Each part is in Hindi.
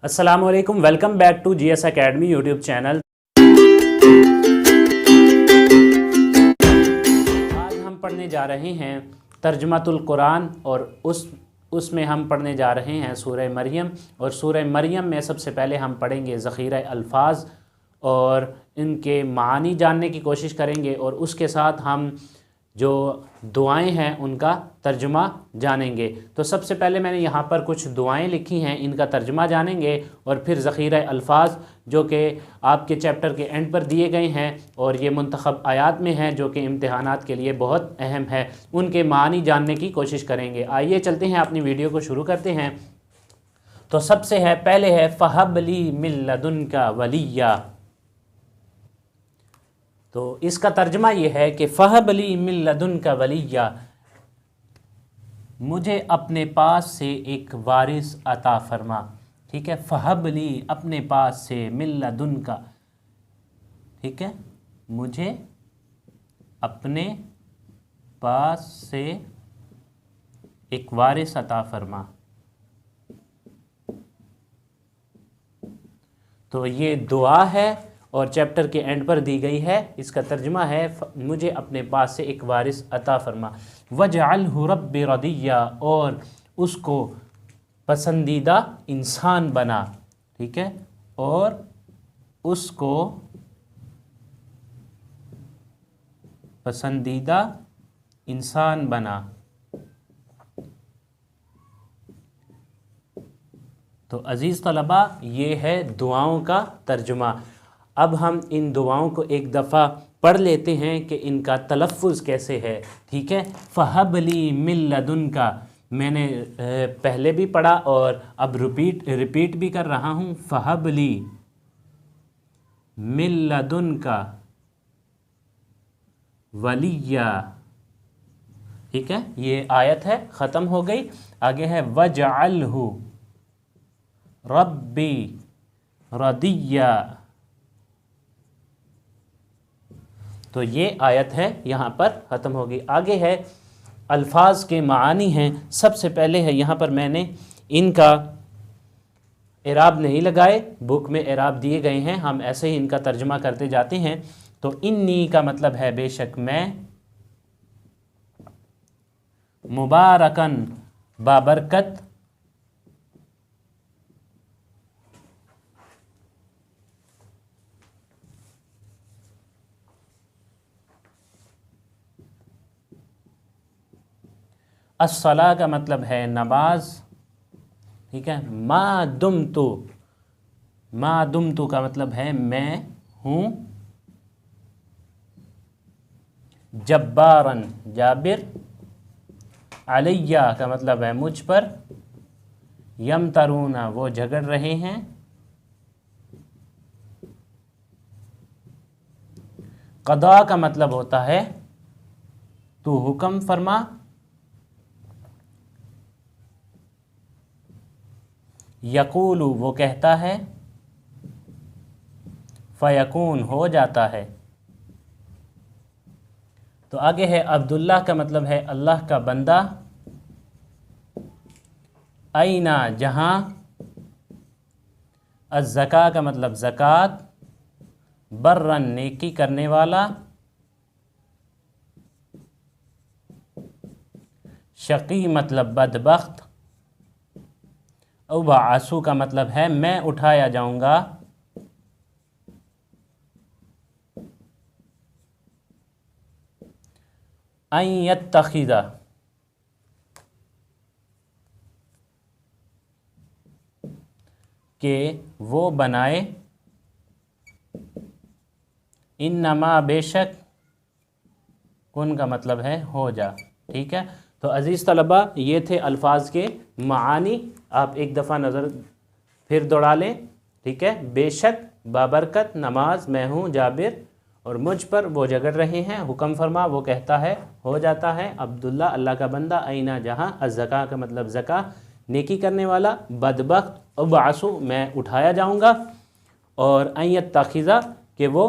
अस्सलामुअलैकुम, welcome back to GS academy YouTube channel. आज हम पढ़ने जा रहे हैं तर्जुमातुल कुरान और उसमें हम पढ़ने जा रहे हैं सूरह मरियम। और सूरह मरियम में सबसे पहले हम पढ़ेंगे ज़ख़ीरा अल्फाज और इनके मानी जानने की कोशिश करेंगे और उसके साथ हम जो दुआएं हैं उनका तर्जुमा जानेंगे। तो सबसे पहले मैंने यहाँ पर कुछ दुआएं लिखी हैं, इनका तर्जुमा जानेंगे और फिर ज़ख़ीरा अल्फाज जो कि आपके चैप्टर के एंड पर दिए गए हैं और ये मुंतखब आयात में हैं जो कि इम्तिहानात के लिए बहुत अहम है, उनके मानी जानने की कोशिश करेंगे। आइए चलते हैं, अपनी वीडियो को शुरू करते हैं। तो सबसे है पहले है फ़हबली मिन लदुनका वलिया। तो इसका तर्जमा ये है कि फ़हबली मिन लदुनका वलिया, मुझे अपने पास से एक वारिस अता फरमा। ठीक है, फ़हबली अपने पास से, मिन लदुनका, ठीक है, मुझे अपने पास से एक वारिस अता फरमा। तो ये दुआ है और चैप्टर के एंड पर दी गई है। इसका तर्जुमा है मुझे अपने पास से एक वारिस अता फरमा। वजअलहु रब्बी रदिया, और उसको पसंदीदा इंसान बना। ठीक है, और उसको पसंदीदा इंसान बना। तो अज़ीज़ तलबा, ये है दुआओं का तर्जुमा। अब हम इन दुआओं को एक दफ़ा पढ़ लेते हैं कि इनका तलफ़्फ़ुज़ कैसे है। ठीक है, फ़हबली मिन लदुनका मैंने पहले भी पढ़ा और अब रिपीट भी कर रहा हूँ। फ़हबली मिन लदुनका वलिया। ठीक है, ये आयत है, ख़त्म हो गई। आगे है वजअलहु रब्बी रदिया। तो ये आयत है, यहाँ पर ख़त्म होगी। आगे है अल्फाज के मानी हैं। सबसे पहले है, यहाँ पर मैंने इनका एराब नहीं लगाए, बुक में एराब दिए गए हैं, हम ऐसे ही इनका तर्जुमा करते जाते हैं। तो इन्नी का मतलब है बेशक मैं, मुबारकन बाबरकत, अस्सला का मतलब है नमाज। ठीक है, मा दुम तू का मतलब है मैं हूँ। जब्बारन जाबिर, अलैया का मतलब है मुझ पर, यमतरूना वो झगड़ रहे हैं, क़दा का मतलब होता है तू हुक्म फरमा, यकूलु वो कहता है, फ़यकून हो जाता है। तो आगे है अब्दुल्लाह का मतलब है अल्लाह का बंदा, ऐना जहाँ, अज़्ज़का का मतलब ज़कात, बर्रन नेकी करने वाला, शकी मतलब बदबख्त, उबाअसु का मतलब है मैं उठाया जाऊंगा, अन यत्तखिज़ा के वो बनाए, इन्नमा बेशक, कुन का मतलब है हो जा। ठीक है, तो अज़ीज़ तलबा, ये थे अल्फाज के मानी। आप एक दफ़ा नज़र फिर दौड़ा लें। ठीक है, बेशक, बाबरकत, नमाज, मैं हूँ, जाबिर, और मुझ पर वो झगड़ रहे हैं, हुक्म फरमा वो कहता है हो जाता है, अब्दुल्ला अल्लाह का बंदा, ऐना जहाँ, अज़्ज़का का मतलब ज़का नेकी करने वाला, बदबख्त, उबाअसु मैं उठाया जाऊँगा, और अन यत्तखिज़ा कि वो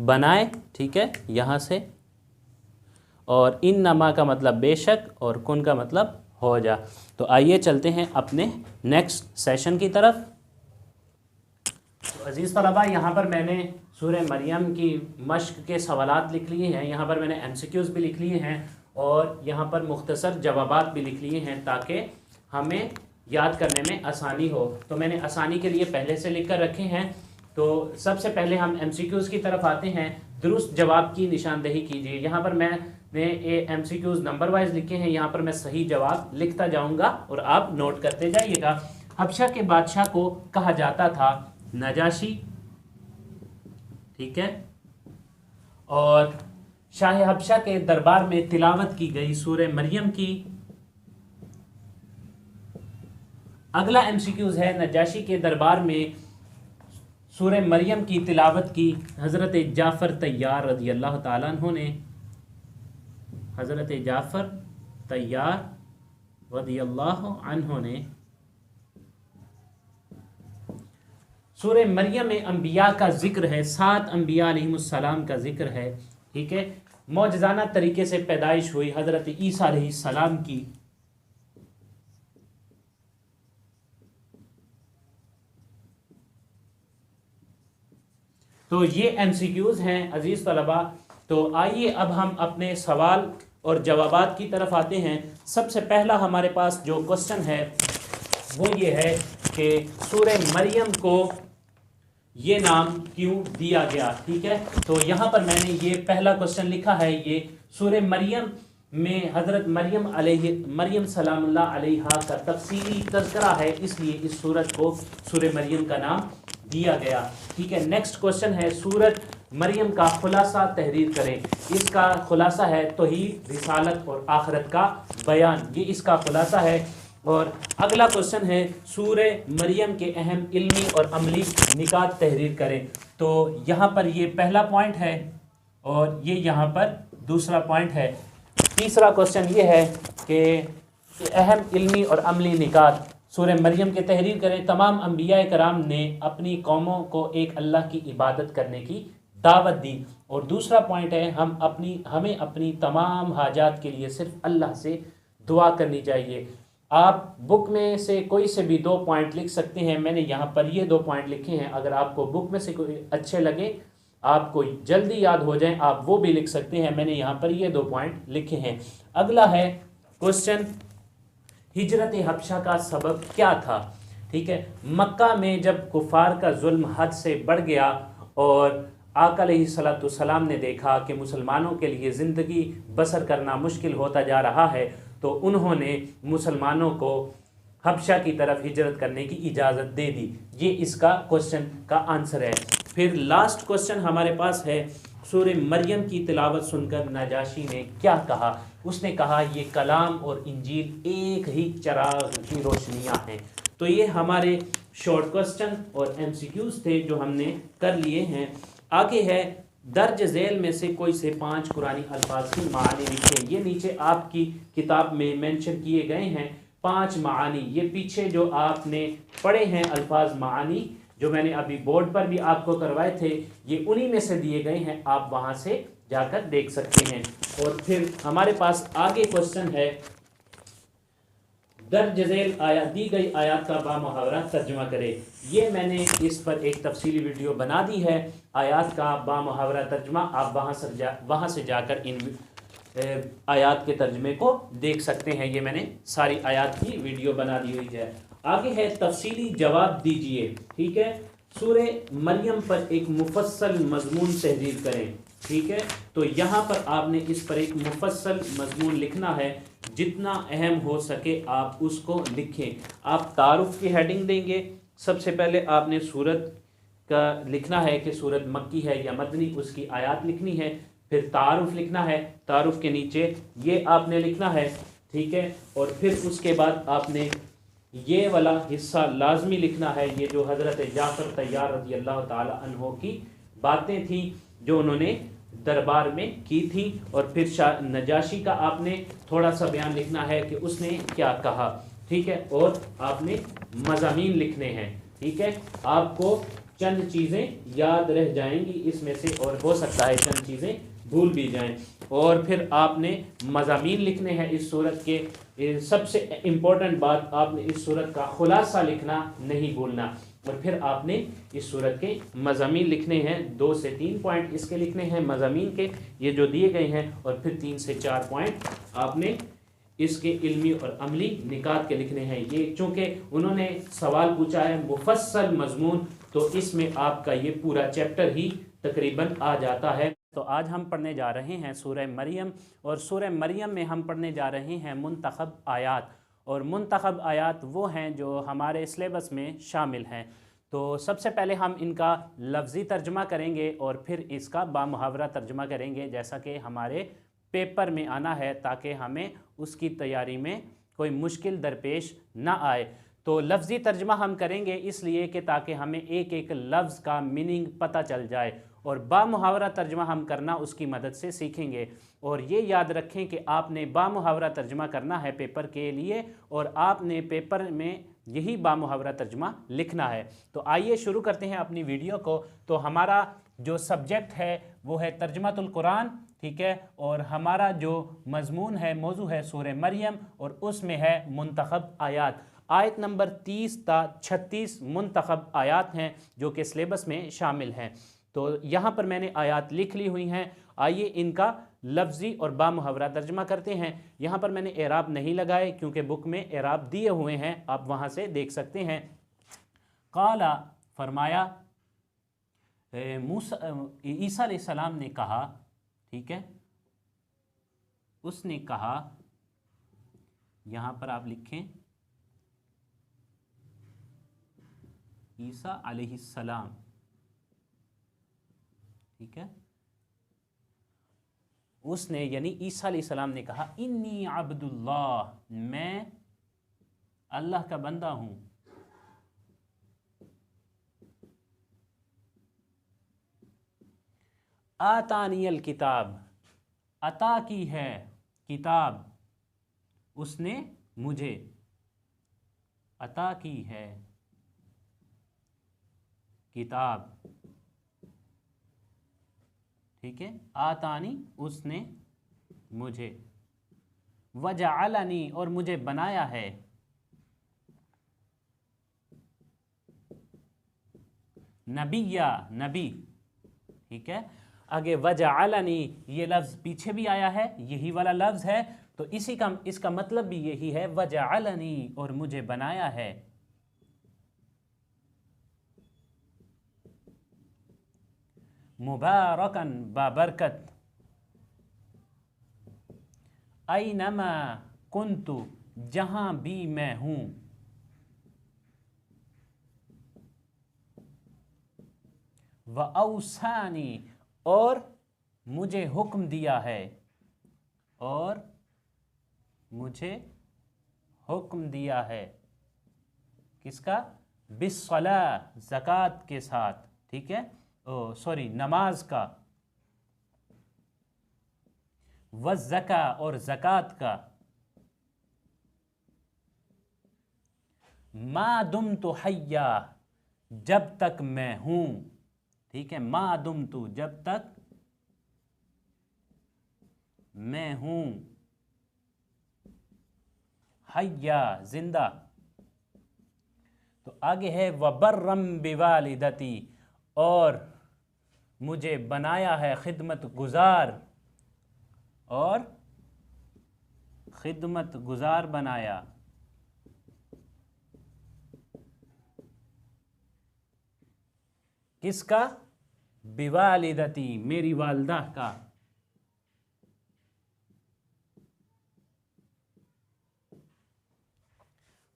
बनाए। ठीक है, यहाँ से, और इन नमा का मतलब बेशक और कुन का मतलब हो जा। तो आइए चलते हैं अपने नेक्स्ट सेशन की तरफ। तो अज़ीज़ तलबा, यहाँ पर मैंने सूरह मरियम की मश्क के सवालात लिख लिए हैं, यहाँ पर मैंने एमसीक्यूज़ भी लिख लिए हैं और यहाँ पर मुख्तसर जवाबात भी लिख लिए हैं ताकि हमें याद करने में आसानी हो। तो मैंने आसानी के लिए पहले से लिख कर रखे हैं। तो सबसे पहले हम एमसीक्यूज़ की तरफ आते हैं। दुरुस्त जवाब की निशानदेही कीजिए। यहाँ पर मैंने एमसीक्यूज़ नंबर वाइज लिखे हैं, यहाँ पर मैं सही जवाब लिखता जाऊँगा और आप नोट करते जाइएगा। हबशा के बादशाह को कहा जाता था नजाशी, ठीक है। और शाह हबशा के दरबार में तिलावत की गई सूरह मरियम की। अगला एमसीक्यूज है, नजाशी के दरबार में सूरह मरियम की तिलावत की हज़रत जाफ़र तैयार रज़ी अल्लाह ताला अन्हु ने। हज़रत जाफ़र तैयार रज़ी अल्लाह अन्हु ने। सूरह मरियम में अंबिया का जिक्र है, 7 अंबिया अलैहिमुस्सलाम का जिक्र है, ठीक है। मौजज़ाना तरीके से पैदाइश हुई हज़रत ईसा अलैहिस्सलाम की। तो ये एमसीक्यूज़ हैं अजीज़ तलबा। तो आइए अब हम अपने सवाल और जवाबात की तरफ आते हैं। सबसे पहला हमारे पास जो क्वेश्चन है वो ये है कि सूरह मरियम को ये नाम क्यों दिया गया, ठीक है। तो यहाँ पर मैंने ये पहला क्वेश्चन लिखा है। ये सूरह मरियम में हज़रत मरियम सलामुल्लाह अलैहा का तफसीली तज़किरा है, इसलिए इस सूरत को सूरह मरियम का नाम दिया गया, ठीक है। नेक्स्ट क्वेश्चन है, सूरत मरियम का खुलासा तहरीर करें। इसका खुलासा है तौहीद, रिसालत और आखिरत का बयान, ये इसका खुलासा है। और अगला क्वेश्चन है, सूरह मरियम के अहम इल्मी और अमली निकात तहरीर करें। तो यहाँ पर ये पहला पॉइंट है और ये यहाँ पर दूसरा पॉइंट है। तीसरा क्वेश्चन ये है कि अहम इल्मी और अमली निकात सूरह मरियम के तहरीर करें। तमाम अंबिया कराम ने अपनी कौमों को एक अल्लाह की इबादत करने की दावत दी। और दूसरा पॉइंट है, हमें अपनी तमाम हाजात के लिए सिर्फ अल्लाह से दुआ करनी चाहिए। आप बुक में से कोई से भी 2 पॉइंट लिख सकते हैं। मैंने यहाँ पर ये 2 पॉइंट लिखे हैं। अगर आपको बुक में से कोई अच्छे लगे, आपको जल्दी याद हो जाए, आप वो भी लिख सकते हैं। मैंने यहाँ पर ये 2 पॉइंट लिखे हैं। अगला है क्वेश्चन, हिजरत हबशा का सबब क्या था, ठीक है। मक्का में जब कुफार का जुल्म हद से बढ़ गया और आका अलैहिस्सलाम ने देखा कि मुसलमानों के लिए ज़िंदगी बसर करना मुश्किल होता जा रहा है, तो उन्होंने मुसलमानों को हबशा की तरफ हिजरत करने की इजाज़त दे दी। ये इसका क्वेश्चन का आंसर है। फिर लास्ट क्वेश्चन हमारे पास है, सूरह मरियम की तिलावत सुनकर नजाशी ने क्या कहा। उसने कहा, ये कलाम और इंजील एक ही चिराग की रोशनियाँ हैं। तो ये हमारे शॉर्ट क्वेश्चन और एमसीक्यूज़ थे जो हमने कर लिए हैं। आगे है, दर्ज झेल में से कोई से 5 कुरानी अल्फाज की मानी लिखें। ये नीचे आपकी किताब में मेंशन किए गए हैं 5 मानी। ये पीछे जो आपने पढ़े हैं अल्फाज मानी, जो मैंने अभी बोर्ड पर भी आपको करवाए थे, ये उन्हीं में से दिए गए हैं। आप वहाँ से जाकर देख सकते हैं। और फिर हमारे पास आगे क्वेश्चन है, दर्ज झेल दी गई आयत का बामुहावरा तर्जुमा करें। ये मैंने इस पर एक तफसीली वीडियो बना दी है, आयत का बामुहावरा तर्जुमा। आप वहाँ से जाकर इन आयत के तर्जुमे को देख सकते हैं। ये मैंने सारी आयत की वीडियो बना दी हुई है। आगे है, तफसीली जवाब दीजिए, ठीक है। सूरह मरियम पर एक मुफस्सल मजमून तहरीर करें, ठीक है। तो यहाँ पर आपने इस पर एक मुफस्सल मजमून लिखना है, जितना अहम हो सके आप उसको लिखें। आप तारुफ की हेडिंग देंगे। सबसे पहले आपने सूरत का लिखना है कि सूरत मक्की है या मदनी, उसकी आयत लिखनी है। फिर तारुफ लिखना है, तारुफ के नीचे ये आपने लिखना है, ठीक है। और फिर उसके बाद आपने ये वाला हिस्सा लाजमी लिखना है, ये जो हज़रत जाफ़र तैयार रज़ी अल्लाह ताला अन्हो की बातें थी जो उन्होंने दरबार में की थी। और फिर नजाशी का आपने थोड़ा सा बयान लिखना है कि उसने क्या कहा, ठीक है। और आपने मज़ामीन लिखने हैं, ठीक है। आपको चंद चीज़ें याद रह जाएंगी इसमें से, और हो सकता है चंद चीज़ें भूल भी जाएं। और फिर आपने मज़ामीन लिखने हैं इस सूरत के, सबसे इम्पोर्टेंट बात, आपने इस सूरत का खुलासा लिखना नहीं भूलना, और फिर आपने इस सूरत के मज़ामीन लिखने हैं। 2 से 3 पॉइंट इसके लिखने हैं मज़ामीन के, ये जो दिए गए हैं, और फिर 3 से 4 पॉइंट आपने इसके इल्मी और अमली निकात के लिखने हैं। ये चूँकि उन्होंने सवाल पूछा है मुफस्सल मज़मून, तो इसमें आपका ये पूरा चैप्टर ही तकरीबन आ जाता है। तो आज हम पढ़ने जा रहे हैं सूरह मरियम, और सूरह मरियम में हम पढ़ने जा रहे हैं मुंतखब आयात, और मुंतखब आयात वो हैं जो हमारे सिलेबस में शामिल हैं। तो सबसे पहले हम इनका लफ्ज़ी तर्जमा करेंगे और फिर इसका बामुहावरा तर्जमा करेंगे, जैसा कि हमारे पेपर में आना है, ताकि हमें उसकी तैयारी में कोई मुश्किल दरपेश ना आए। तो लफ्ज़ी तर्जमा हम करेंगे इसलिए कि ताकि हमें एक एक लफ्ज़ का मीनिंग पता चल जाए, और बामुहावरा तर्जमा हम करना उसकी मदद से सीखेंगे। और ये याद रखें कि आपने बामुहावरा तर्जमा करना है पेपर के लिए, और आपने पेपर में यही बामुहावरा तर्जमा लिखना है। तो आइए शुरू करते हैं अपनी वीडियो को। तो हमारा जो सब्जेक्ट है वो है तर्जमातुल कुरान, ठीक है, और हमारा जो मज़मून है, मौजू है सूरह मरियम, और उसमें है मुंतखब आयात। आयत नंबर 30 ता 36 मुंतखब आयात हैं जो कि सिलेबस में शामिल हैं। तो यहाँ पर मैंने आयात लिख ली हुई हैं। आइए इनका लफ्ज़ी और बामुहावरा तर्जमा करते हैं। यहाँ पर मैंने एराब नहीं लगाए क्योंकि बुक में एराब दिए हुए हैं, आप वहाँ से देख सकते हैं। काला फरमाया, ईसा अलैहिस्सलाम ने कहा, ठीक है, उसने कहा, यहाँ पर आप लिखें ईसा अलैहिस्सलाम, ठीक है, उसने यानी ईसा अलैहिस्सलाम ने कहा, इन्नी अब्दुल्लाह, मैं अल्लाह का बंदा हूं। आतानियल किताब, अता की है किताब, उसने मुझे अता की है किताब, ठीक है, आतानी उसने मुझे, वजअलनी और मुझे बनाया है, नबिया नबी, ठीक है। आगे वजअलनी, ये लफ्ज़ पीछे भी आया है, यही वाला लफ्ज़ है, तो इसी का इसका मतलब भी यही है, वजअलनी और मुझे बनाया है, मुबारकन बाबरकत, ऐनमा कुन्तु जहां भी मैं हूं, व औसानी और मुझे हुक्म दिया है, और मुझे हुक्म दिया है, किसका? बिस्सला, ज़कात के साथ, ठीक है, सॉरी नमाज का, वज़्ज़का और ज़कात का, मा दुम तो हय्या, जब तक मैं हूं, ठीक है, मा दुम तो जब तक मैं हूं, हय्या जिंदा। तो आगे है वबर्रम बिवालिदती, और मुझे बनाया है खिदमत गुजार, और खिदमत गुजार बनाया, किसका? बिवालिदती, मेरी वालदा का।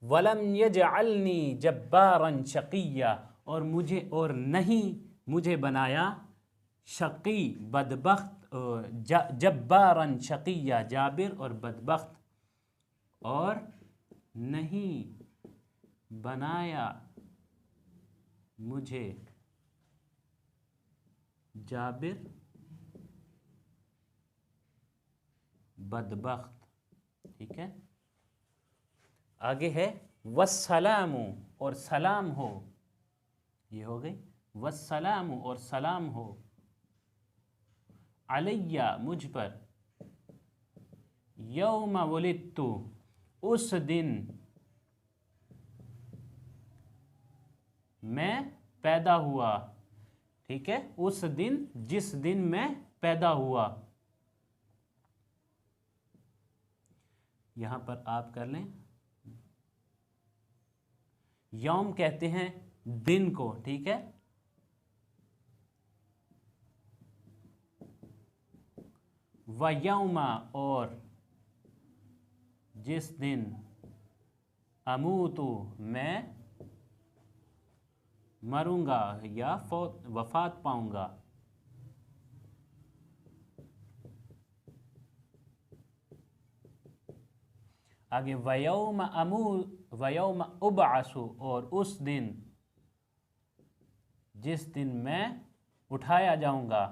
वलम यजअलनी जब्बारन शकिया, और मुझे और नहीं मुझे बनाया शकी बदबख्त, जब्बारन शकिया जाबिर और बदबख्त, और नहीं बनाया मुझे जाबिर बदबख्त, ठीक है। आगे है वस्सलामु, और सलाम हो, ये हो गई वस्सलामु और सलाम हो, अलैया मुझ पर, यौम वुलिदतु उस दिन मैं पैदा हुआ। ठीक है, उस दिन, जिस दिन मैं पैदा हुआ। यहां पर आप कर लें, यौम कहते हैं दिन को। ठीक है, व यौमा, और जिस दिन, अमूतु, मैं मरूंगा या वफात पाऊंगा। आगे वयौम उबअसु, और उस दिन, जिस दिन मैं उठाया जाऊंगा।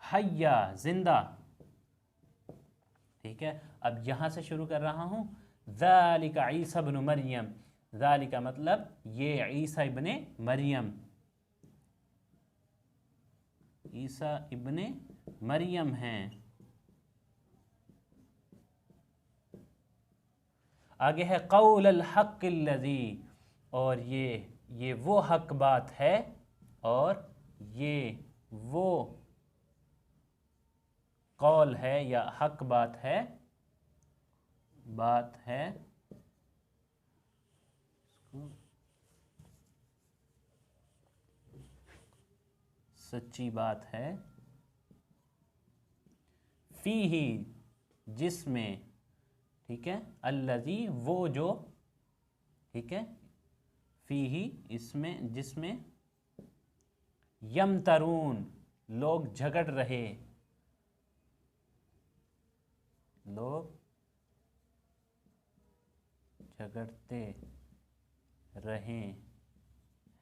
हय्या, जिंदा। ठीक है, अब यहां से शुरू कर रहा हूं। ज़ालिका ईसा इब्न मरियम, ज़ालिका मतलब ये ईसा इब्ने मरियम, ईसा इब्ने मरियम हैं। आगे है कौल अल हक़ अल्लज़ी, और ये वो हक बात है, और ये वो कौल है या हक बात है, सच्ची बात है, फीही, जिसमें। ठीक है, अल्लज़ी, वो जो। ठीक है, फीही, इसमें, जिसमें, यमतरून, लोग झगड़ रहे, लोग झगड़ते रहे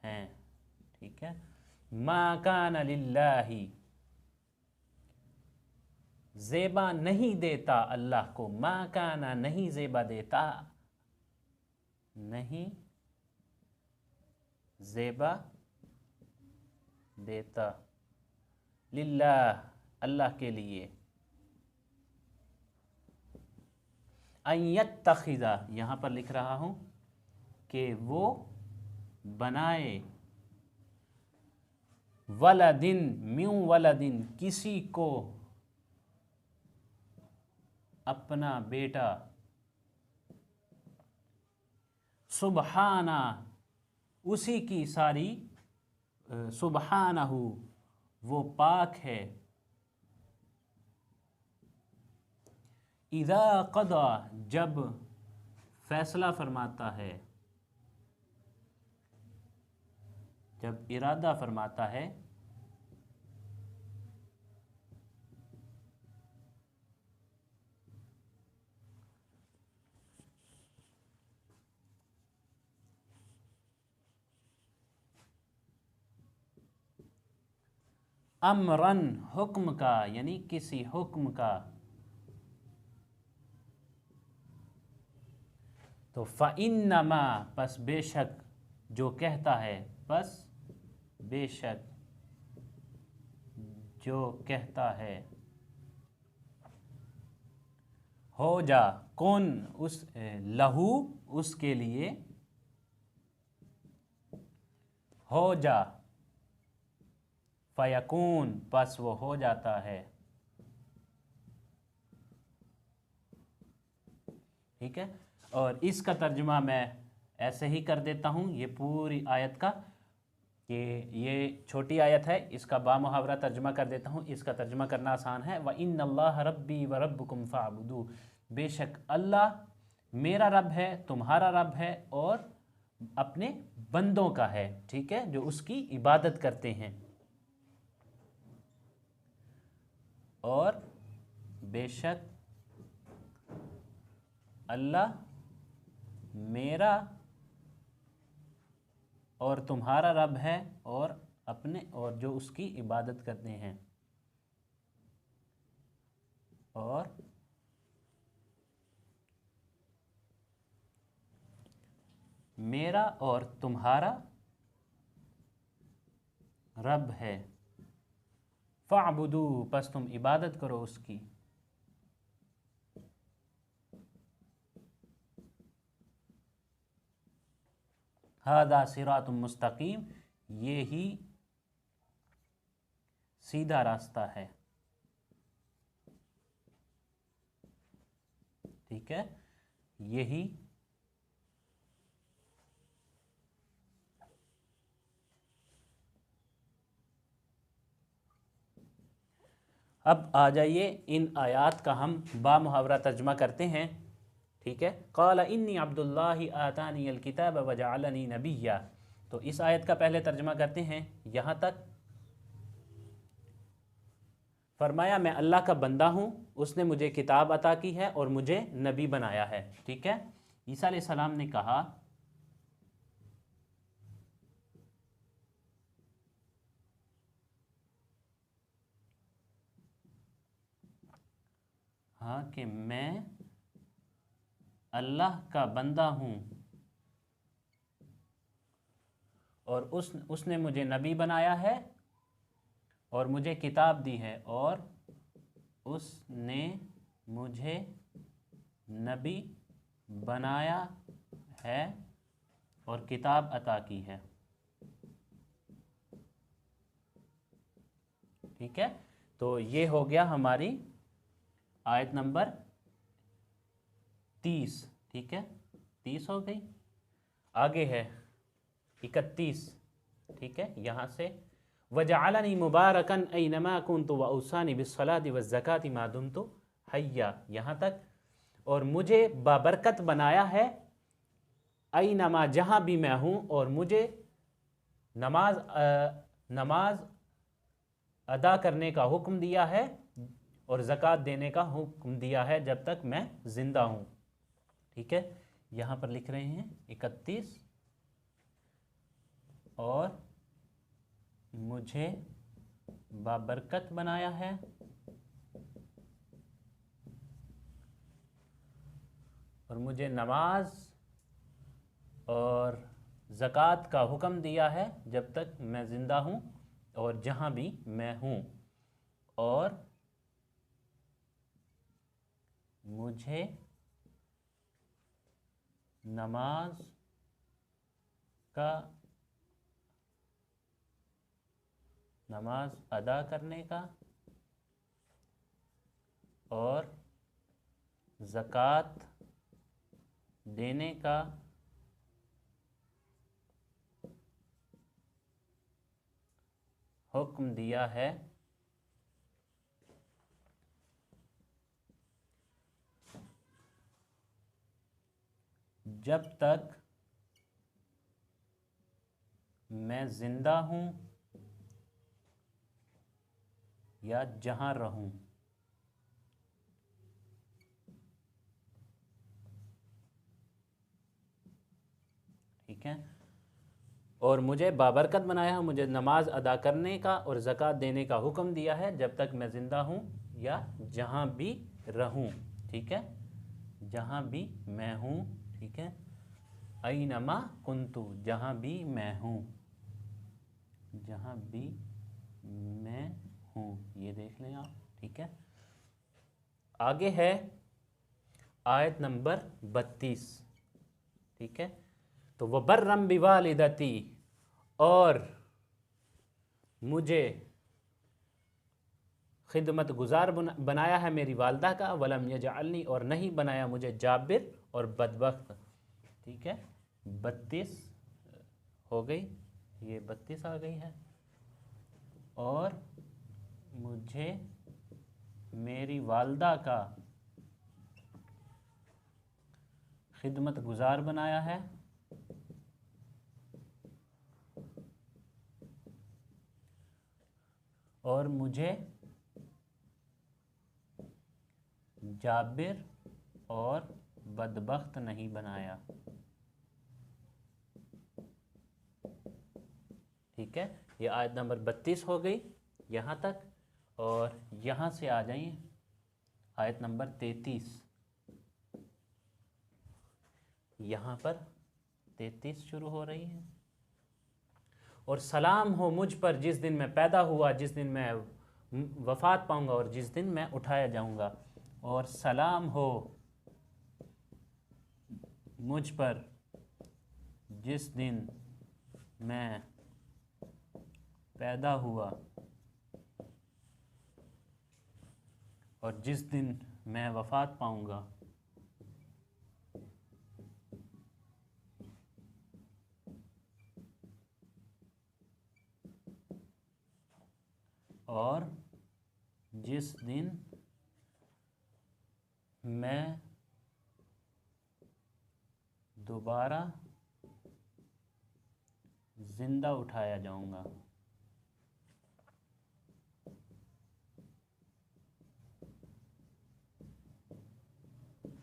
हैं। ठीक है, मा कान लिल्लाही, ज़ेबा नहीं देता अल्लाह को, मा काना, नहीं ज़ेबा देता, नहीं ज़ेबा देता, लिल्लाह, अल्लाह के लिए, अन यत्तखिज़ा, यहाँ पर लिख रहा हूँ कि वो बनाए, वलदिन, म्यू वलदिन, किसी को अपना बेटा, सुबहाना, उसी की सारी, सुबहानहू, वो पाक है, इज़ा क़दा, जब फैसला फरमाता है, जब इरादा फरमाता है, अमरन, हुक्म का, यानी किसी हुक्म का, तो फ़इन्नमा, पस बेशक, जो कहता है, बस बेशक जो कहता है, हो जा, कौन, उस, लहू, उसके लिए, हो जा, फयकून, बस वो हो जाता है। ठीक है, और इसका तर्जुमा मैं ऐसे ही कर देता हूँ, ये पूरी आयत का, कि ये छोटी आयत है, इसका बामुहावरा तर्जुमा कर देता हूँ। इसका तर्जुमा करना आसान है, व इन्नल्लाह रब्बी व रब्बुकुम फ़अबुदू, बेशक अल्लाह मेरा रब है, तुम्हारा रब है, और अपने बंदों का है। ठीक है, जो उसकी इबादत करते हैं। और बेशक अल्लाह मेरा और तुम्हारा रब है, और अपने, और जो उसकी इबादत करते हैं। और मेरा और तुम्हारा रब है। फ़अबुदू, बस तुम इबादत करो उसकी। हादा सिरातुम मुस्तकीम, ये ही सीधा रास्ता है। ठीक है, यही अब आ जाइए इन आयात का हम बामुहावरा तर्जमा करते हैं। ठीक है, क़ाल इन्नी अब्दुल्लाहि आतानी अल किताब व जअलनी नबिय्या। तो इस आयत का पहले तर्जमा करते हैं। यहाँ तक फरमाया मैं अल्लाह का बंदा हूँ, उसने मुझे किताब अता की है और मुझे नबी बनाया है। ठीक है, ईसा अलैहिस्सलाम ने कहा हाँ कि मैं अल्लाह का बंदा हूँ और उसने मुझे नबी बनाया है और मुझे किताब दी है और उसने मुझे नबी बनाया है और किताब अता की है। ठीक है, तो ये हो गया हमारी आयत नंबर 30। ठीक है, 30 हो गई। आगे है 31। ठीक है, यहाँ से वजअलनी मुबारकन ऐनमा कुन्तु व औसानी बिस्सलाति वज़्ज़काति मा दुम्तु हय्या, यहाँ तक। और मुझे बाबरकत बनाया है ऐनमा, जहाँ भी मैं हूँ, और मुझे नमाज अदा करने का हुक्म दिया है और ज़कात देने का हुक्म दिया है जब तक मैं ज़िंदा हूँ। ठीक है, यहाँ पर लिख रहे हैं 31, और मुझे बाबरकत बनाया है और मुझे नमाज और ज़कात का हुक्म दिया है जब तक मैं ज़िंदा हूँ और जहाँ भी मैं हूँ, और मुझे नमाज अदा करने का और ज़कात देने का हुक्म दिया है जब तक मैं ज़िंदा हूँ या जहाँ रहूँ। ठीक है, और मुझे बाबरकत बनाया है, मुझे नमाज अदा करने का और ज़कात देने का हुक्म दिया है जब तक मैं ज़िंदा हूँ या जहाँ भी रहूँ। ठीक है, जहाँ भी मैं हूँ। ठीक है, ऐनमा कुन्तु, जहाँ भी मैं हूँ, जहाँ भी मैं हूँ, ये देख लें आप। ठीक है, आगे है आयत नंबर 32। ठीक है, तो वबर्रम बिवालिदती, और मुझे खिदमत गुजार बनाया है मेरी वालदा का, वलम यजअलनी, और नहीं बनाया मुझे जाबिर और बदबख्त। ठीक है, 32 हो गई, ये 32 आ गई है। और मुझे मेरी वालदा का खिदमत गुजार बनाया है और मुझे जाबिर और बदबख्त नहीं बनाया। ठीक है, ये आयत नंबर 32 हो गई यहाँ तक। और यहाँ से आ जाइए आयत नंबर 33। यहाँ पर 33 शुरू हो रही है। और सलाम हो मुझ पर जिस दिन मैं पैदा हुआ, जिस दिन मैं वफ़ात पाऊंगा और जिस दिन मैं उठाया जाऊंगा। और सलाम हो मुझ पर जिस दिन मैं पैदा हुआ और जिस दिन मैं वफ़ात पाऊंगा। और जिस दिन मैं दोबारा जिंदा उठाया जाऊंगा।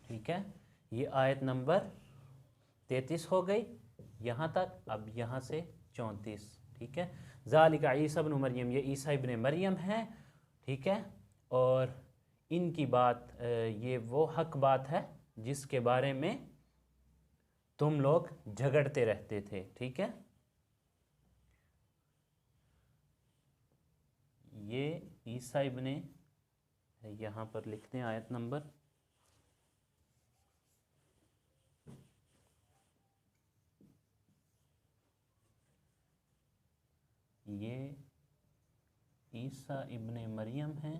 ठीक है, ये आयत नंबर 33 हो गई यहाँ तक। अब यहाँ से 34। ठीक है, ज़ालिका ईसा इब्न मरियम, ये ईसा इब्न मरियम है। ठीक है, और इनकी बात, ये वो हक बात है जिसके बारे में तुम लोग झगड़ते रहते थे। ठीक है, ये ईसा इब्न, यहाँ पर लिखते हैं आयत नंबर, ये ईसा इब्न मरियम हैं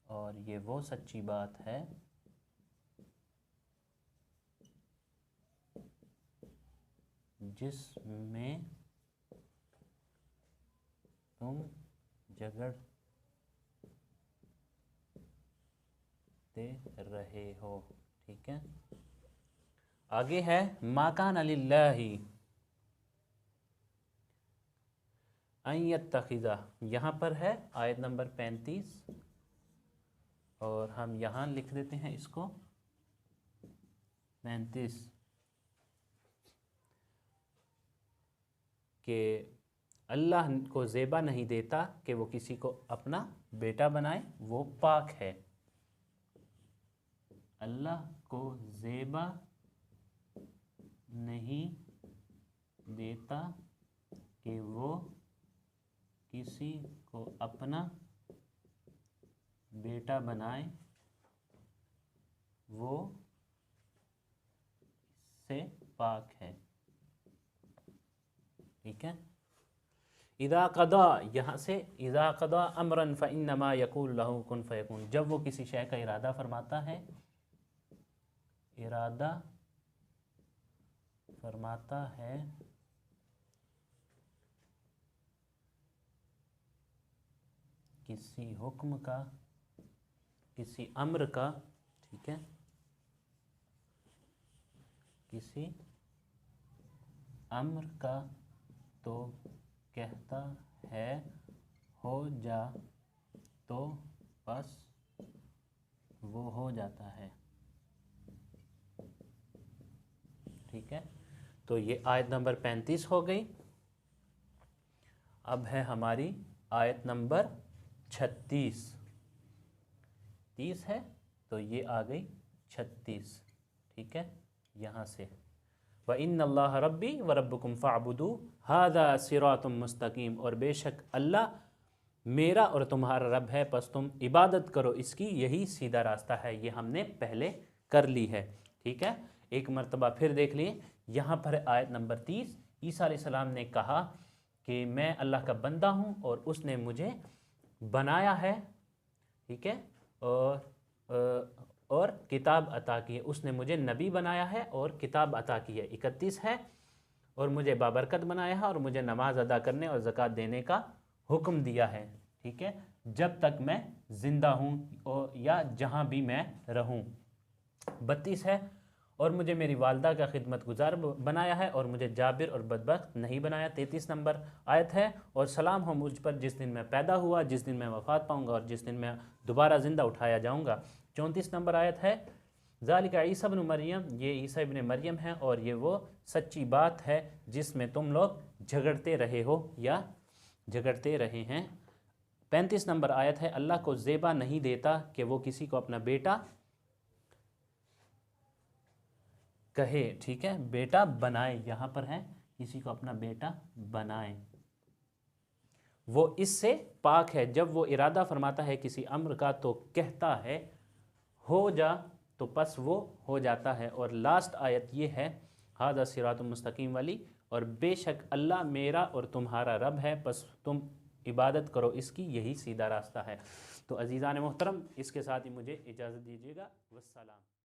और ये वो सच्ची बात है जिसमें तुम झगड़ते रहे हो। ठीक है, आगे है माकान लिल्लाहि अन यत्तखिज़ा, यहाँ पर है आयत नंबर 35 और हम यहाँ लिख देते हैं इसको 35 कि अल्लाह को ज़ेबा नहीं देता कि वो किसी को अपना बेटा बनाए, वो पाक है। अल्लाह को ज़ेबा नहीं देता कि वो किसी को अपना बेटा बनाए, वो इससे पाक है। ठीक है, इदा क़दा, यहाँ से इदा क़दा अमरन फ़इन्नमा यक़ूलु लहू कुन फ़यकून, जब वो किसी शय का इरादा फरमाता है, इरादा फरमाता है किसी हुक्म का, किसी अम्र का। ठीक है, किसी अम्र का, तो कहता है हो जा, तो बस वो हो जाता है। ठीक है, तो ये आयत नंबर 35 हो गई। अब है हमारी आयत नंबर 36। 30 है तो ये आ गई 36। ठीक है, यहाँ से व इन्नल्लाह रब्बी व रब्बुकुम फ़अबुदू हाज़ा सिरातुम मुस्तकीम, और बेशक अल्लाह मेरा और तुम्हारा रब है, बस तुम इबादत करो इसकी, यही सीधा रास्ता है। ये हमने पहले कर ली है। ठीक है, एक मरतबा फिर देख लिए। यहाँ पर आयत नंबर 30, ईसा अलैहिस्सलाम ने कहा कि मैं अल्लाह का बंदा हूँ और उसने मुझे बनाया है। ठीक है, और किताब अता की है, उसने मुझे नबी बनाया है और किताब अता की है। 31 है, और मुझे बाबरकत बनाया है और मुझे नमाज अदा करने और ज़कात देने का हुक्म दिया है। ठीक है, जब तक मैं ज़िंदा हूँ या जहाँ भी मैं रहूँ। 32 है, और मुझे मेरी वालदा का खिदमत गुजार बनाया है और मुझे जाबिर और बदबख्त नहीं बनाया। 33 नंबर आयत है, और सलाम हो मुझ पर जिस दिन मैं पैदा हुआ, जिस दिन मैं वफ़ात पाऊँगा और जिस दिन मैं दोबारा ज़िंदा उठाया जाऊँगा। 34 नंबर आयत है, ज़ालिका ईसा इब्न मरियम, ये ईसा इब्न मरियम है और ये वो सच्ची बात है जिसमें तुम लोग झगड़ते रहे हो या झगड़ते रहे हैं। 35 नंबर आयत है, अल्लाह को ज़ेबा नहीं देता कि वो किसी को अपना बेटा कहे, ठीक है, बेटा बनाए, यहाँ पर है किसी को अपना बेटा बनाए, वो इससे पाक है। जब वो इरादा फरमाता है किसी अम्र का तो कहता है हो जा, तो बस वो हो जाता है। और लास्ट आयत ये है हादा सिरातुल मुस्तकीम वाली, और बेशक अल्लाह मेरा और तुम्हारा रब है, बस तुम इबादत करो इसकी, यही सीधा रास्ता है। तो अज़ीज़ान मोहतरम, इसके साथ ही मुझे इजाज़त दीजिएगा। वस्सलाम।